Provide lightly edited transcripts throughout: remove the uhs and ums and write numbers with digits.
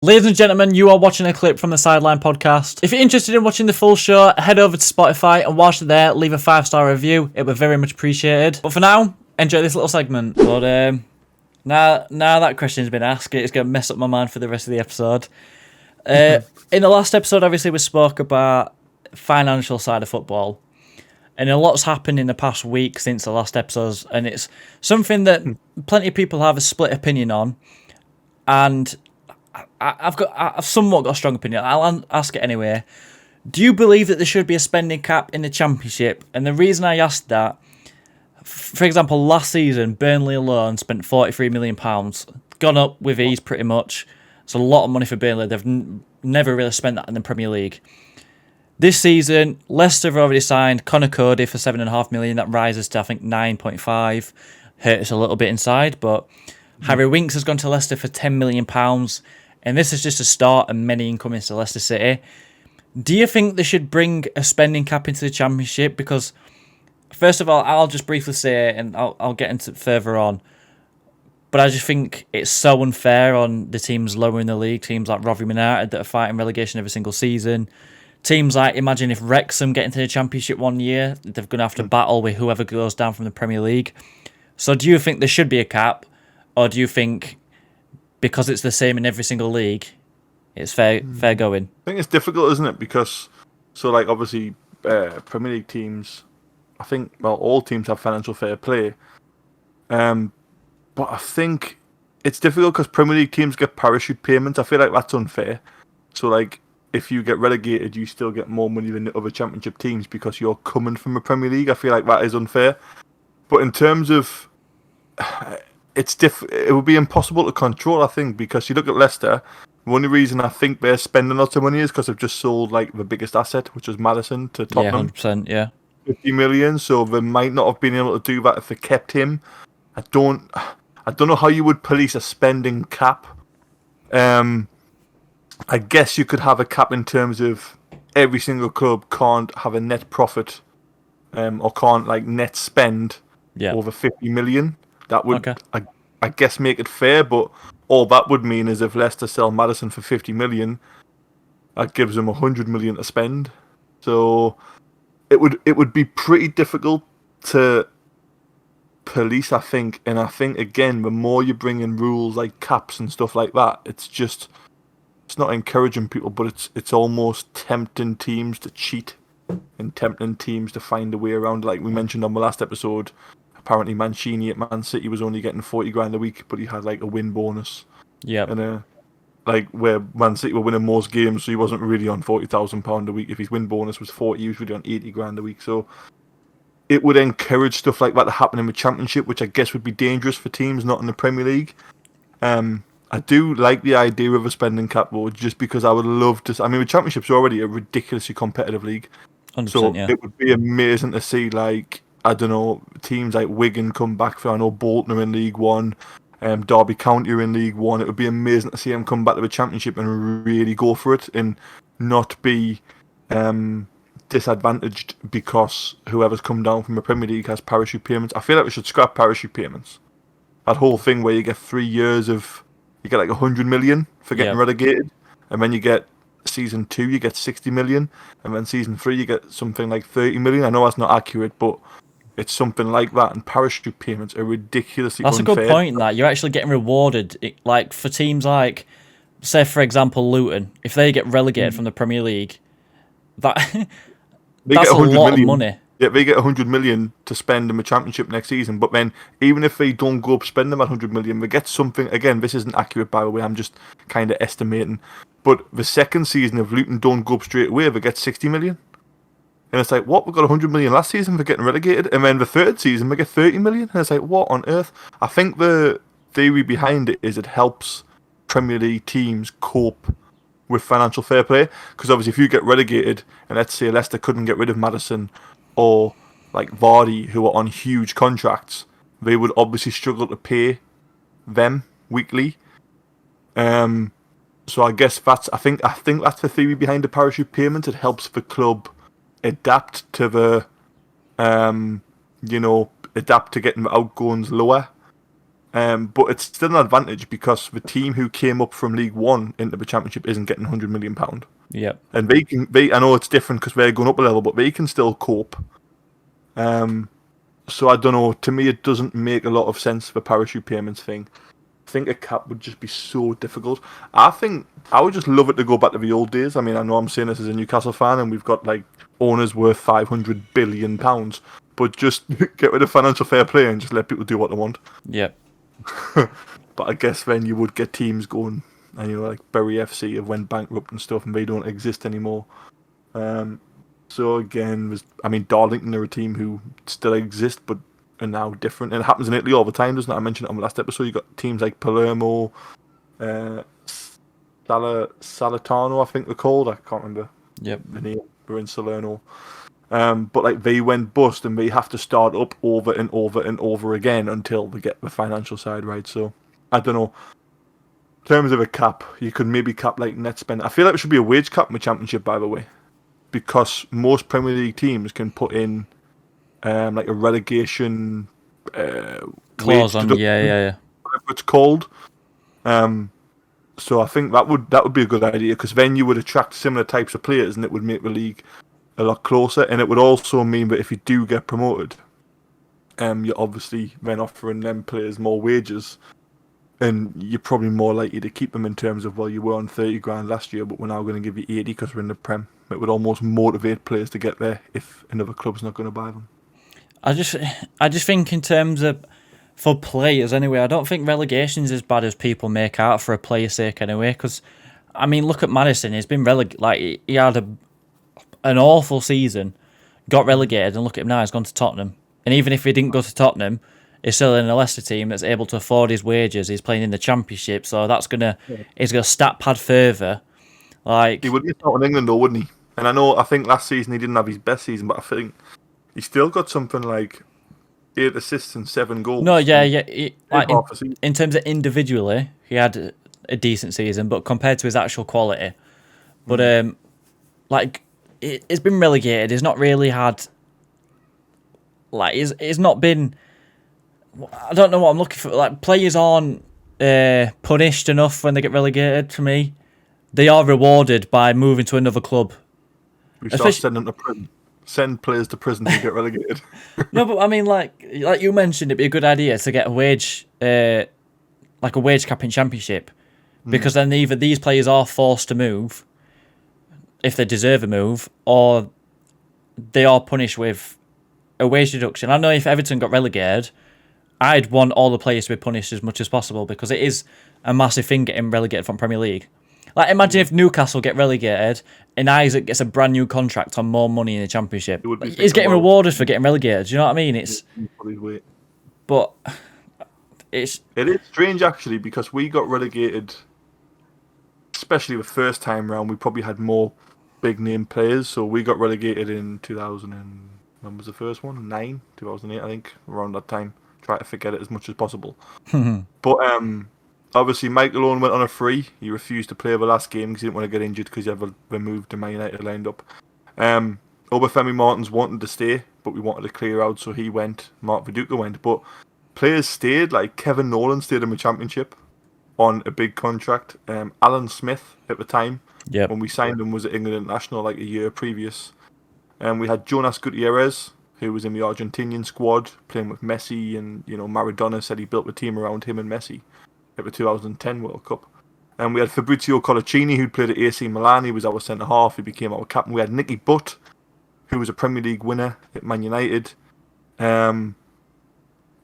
Ladies and gentlemen, you are watching a clip from the Sideline podcast. If you're interested in watching the full show, head over to Spotify and whilst you're there, leave a 5-star review. It would be very much appreciated. But for now, enjoy this little segment. But now that question's been asked, it's going to mess up my mind for the rest of the episode. In the last episode, obviously, we spoke about financial side of football. And a lot's happened in the past week since the last episodes. And it's something that plenty of people have a split opinion on. And I've somewhat got a strong opinion. I'll ask it anyway. Do you believe that there should be a spending cap in the Championship? And the reason I asked that, for example, last season, Burnley alone spent £43 million. Gone up with ease pretty much. It's a lot of money for Burnley. They've never really spent that in the Premier League. This season, Leicester have already signed Conor Cody for £7.5 million. That rises to, I think, 9.5. Hurt us a little bit inside, but Harry Winks has gone to Leicester for £10 million. And this is just a start and many incoming to Leicester City. Do you think they should bring a spending cap into the Championship? Because, first of all, I'll just briefly say, and I'll get into it further on, but I just think it's so unfair on the teams lower in the league, teams like Rotherham United that are fighting relegation every single season. Teams like, imagine if Wrexham get into the Championship one year, they're going to have to battle with whoever goes down from the Premier League. So do you think there should be a cap, or do you think because it's the same in every single league, it's fair going? I think it's difficult, isn't it? Because, obviously, Premier League teams, I think, all teams have financial fair play. But I think it's difficult because Premier League teams get parachute payments. I feel like that's unfair. So, if you get relegated, you still get more money than the other Championship teams because you're coming from a Premier League. I feel like that is unfair. But in terms of... It would be impossible to control, I think, because you look at Leicester, the only reason I think they're spending lots of money is because they've just sold the biggest asset, which was Maddison, to Tottenham. Yeah, 100%, yeah. 50 million, so they might not have been able to do that if they kept him. I don't know how you would police a spending cap. I guess you could have a cap in terms of every single club can't have a net profit, or can't net spend over 50 million. That would, okay. I guess, make it fair, but all that would mean is if Leicester sell Maddison for 50 million, that gives them 100 million to spend. So it would be pretty difficult to police, I think. And I think, again, the more you bring in rules like caps and stuff like that, it's not encouraging people, but it's almost tempting teams to cheat and tempting teams to find a way around. Like we mentioned on the last episode, apparently Mancini at Man City was only getting 40 grand a week, but he had a win bonus. Yeah. And where Man City were winning most games, so he wasn't really on £40,000 a week. If his win bonus was 40, he was really on 80 grand a week. So it would encourage stuff like that to happen in the Championship, which I guess would be dangerous for teams not in the Premier League. I do like the idea of a spending cap, though, just because I would love to... I mean, the Championship's already a ridiculously competitive league. 100%, so yeah. It would be amazing to see, I don't know, teams like Wigan come back. I know Bolton are in League One, Derby County are in League One. It would be amazing to see them come back to the Championship and really go for it and not be disadvantaged because whoever's come down from the Premier League has parachute payments. I feel like we should scrap parachute payments. That whole thing where you get 3 years of... You get 100 million for getting relegated, and then you get season 2, you get 60 million, and then season 3, you get something like 30 million. I know that's not accurate, but it's something like that, and parachute payments are ridiculously unfair. That's a good point, that. You're actually getting rewarded. For teams like, say, for example, Luton, if they get relegated from the Premier League, that's a lot of money. Yeah, they get 100 million to spend in the Championship next season, but then even if they don't go up spending that 100 million, they get something. Again, this isn't accurate, by the way, I'm just kind of estimating. But the second season, if Luton don't go up straight away, they get 60 million. And it's what? We got 100 million last season for getting relegated, and then the third season, we get 30 million. And it's what on earth? I think the theory behind it is it helps Premier League teams cope with financial fair play. Because obviously, if you get relegated, and let's say Leicester couldn't get rid of Maddison, or Vardy, who are on huge contracts, they would obviously struggle to pay them weekly. So I guess I think that's the theory behind the parachute payment. It helps the club adapt to the adapt to getting the outgoings lower. But it's still an advantage because the team who came up from League One into the Championship isn't getting £100 million. Yep. And I know it's different because they're going up a level, but they can still cope. So I don't know. To me, it doesn't make a lot of sense the parachute payments thing. I think a cap would just be so difficult. I think I would just love it to go back to the old days. I mean, I know I'm saying this as a Newcastle fan, and we've got like owners worth £500 billion, but just get rid of financial fair play and just let people do what they want. Yep. But I guess then you would get teams going, and like Bury FC have went bankrupt and stuff, and they don't exist anymore. So again, Darlington are a team who still exist, but are now different. And it happens in Italy all the time, doesn't it? I mentioned it on the last episode. You got teams like Palermo, Salernitano, I think they're called. I can't remember. Yep. The name. We're in Salerno. But like they went bust, and they have to start up over and over and over again until they get the financial side right. So I don't know. In terms of a cap, you could maybe cap like net spend. I feel like there should be a wage cap in the Championship, by the way, because most Premier League teams can put in like a relegation Clause on. Yeah. whatever it's called. So I think that would be a good idea, because then you would attract similar types of players, and it would make the league a lot closer. And it would also mean that if you do get promoted, you're obviously then offering them players more wages, and you're probably more likely to keep them in terms of, well, you were on 30 grand last year, but we're now going to give you 80 because we're in the Prem. It would almost motivate players to get there if another club's not going to buy them. I just think in terms of for players anyway, I don't think relegation's as bad as people make out for a player's sake anyway. Because I mean, look at Madison. He's been relegated. Like he had an awful season, got relegated, and look at him now. He's gone to Tottenham. And even if he didn't go to Tottenham, he's still in a Leicester team that's able to afford his wages. He's playing in the Championship, so he's gonna stat pad further. Like he would be out in England though, wouldn't he? And I think last season he didn't have his best season, but I think he still got something like 8 assists and 7 goals. No, yeah. In terms of individually, he had a decent season, but compared to his actual quality, but like he's been relegated. He's not really had like he's not been. I don't know what I'm looking for. Like players aren't punished enough when they get relegated. To me, they are rewarded by moving to another club. We start sending them to prison. Send players to prison to get relegated. No, but I mean, like you mentioned, it'd be a good idea to get a wage, like a wage cap in Championship, because then either these players are forced to move, if they deserve a move, or they are punished with a wage deduction. I know if Everton got relegated, I'd want all the players to be punished as much as possible, because it is a massive thing getting relegated from Premier League. Like, imagine if Newcastle get relegated and Isaac gets a brand new contract on more money in the Championship. He's getting rewarded for getting relegated. Do you know what I mean? But it is strange actually, because we got relegated, especially the first time round. We probably had more big name players, so we got relegated in 2000 and when was the first one? 2008, I think, around that time. Try to forget it as much as possible. But obviously, Michael Owen went on a free. He refused to play the last game because he didn't want to get injured because he had the move to Man United lined up. Obafemi Martins wanted to stay, but we wanted to clear out, so he went. Mark Viduka went. But players stayed, like Kevin Nolan stayed in the Championship on a big contract. Alan Smith, at the time, when we signed him, was at England International like a year previous. We had Jonas Gutierrez, who was in the Argentinian squad, playing with Messi, and Maradona said he built the team around him and Messi at the 2010 World Cup. And we had Fabrizio Colocini, who played at AC Milan. He was our centre-half. He became our captain. We had Nicky Butt, who was a Premier League winner at Man United. I'm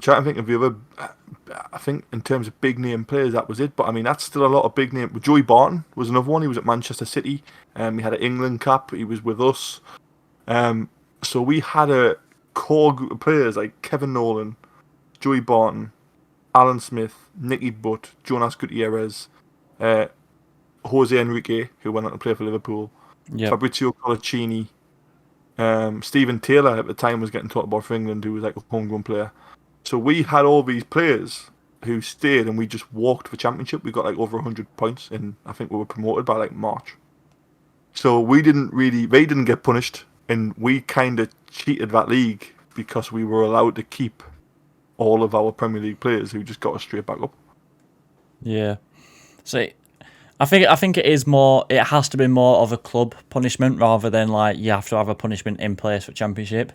trying to think of the other... I think in terms of big-name players, that was it. But, I mean, that's still a lot of big-name... Joey Barton was another one. He was at Manchester City. He had an England cap. He was with us. So we had a core group of players like Kevin Nolan, Joey Barton, Alan Smith, Nicky Butt, Jonas Gutierrez, Jose Enrique, who went on to play for Liverpool, Fabrizio Colocini, Stephen Taylor at the time was getting talked about for England, who was like a homegrown player. So we had all these players who stayed, and we just walked the Championship. We got like over 100 points, and I think we were promoted by like March. So they didn't get punished, and we kind of cheated that league because we were allowed to keep all of our Premier League players who just got us straight back up. Yeah. So I think it is more. It has to be more of a club punishment rather than like you have to have a punishment in place for Championship.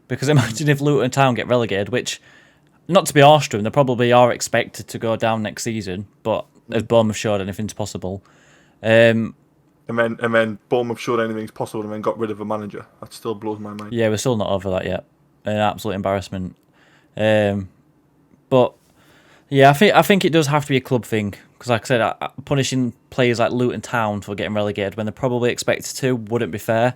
Because imagine if Luton Town get relegated, which, not to be harsh to them, they probably are expected to go down next season. But as Bournemouth showed, anything's possible. And then Bournemouth showed anything's possible and then got rid of a manager. That still blows my mind. Yeah, we're still not over that yet. An absolute embarrassment. But yeah, I think it does have to be a club thing. Because like I said, punishing players like Luton Town for getting relegated when they're probably expected to wouldn't be fair.